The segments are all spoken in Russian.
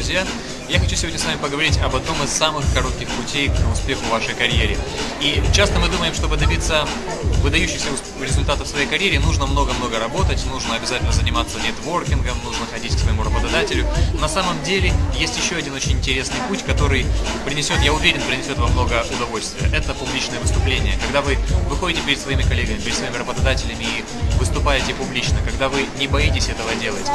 друзья! Я хочу сегодня с вами поговорить об одном из самых коротких путей к успеху в вашей карьере. И часто мы думаем, чтобы добиться выдающихся результатов в своей карьере, нужно много-много работать, нужно обязательно заниматься нетворкингом, нужно ходить к своему работодателю. На самом деле есть еще один очень интересный путь, который принесет, я уверен, принесет вам много удовольствия. Это публичное выступление. Когда вы выходите перед своими коллегами, перед своими работодателями и выступаете публично, когда вы не боитесь этого делать,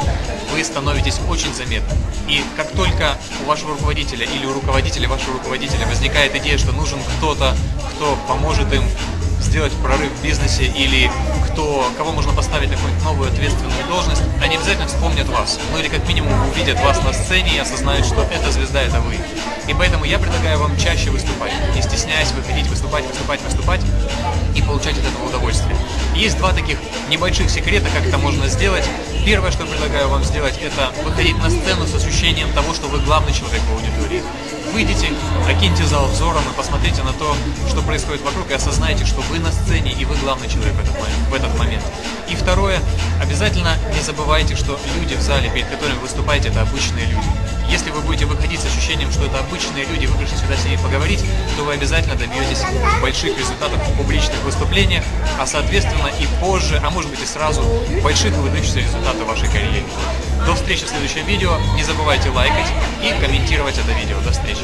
вы становитесь очень заметным. И как только у вашего руководителя или у руководителя вашего руководителя возникает идея, что нужен кто-то, кто поможет им сделать прорыв в бизнесе, или кого можно поставить на какую-нибудь новую ответственную должность, они обязательно вспомнят вас. Ну или как минимум увидят вас на сцене и осознают, что эта звезда — это вы. И поэтому я предлагаю вам чаще выступать, не стесняясь выходить, выступать и получать от этого удовольствие. Есть два таких небольших секрета, как это можно сделать. Первое, что предлагаю вам сделать, это выходить на сцену с ощущением того, что вы главный человек в аудитории. Выйдите, окиньте зал взором и посмотрите на то, что происходит вокруг, и осознайте, что вы на сцене и вы главный человек в этот момент. И второе, обязательно не забывайте, что люди в зале, перед которыми вы выступаете, это обычные люди. Если вы будете выходить с ощущением, что это обычные люди, вы пришли сюда с ними поговорить, то вы обязательно добьетесь больших результатов в публичных выступлениях, а соответственно и позже, а может быть и сразу, больших и выдающихся результатов в вашей карьере. До встречи в следующем видео. Не забывайте лайкать и комментировать это видео. До встречи.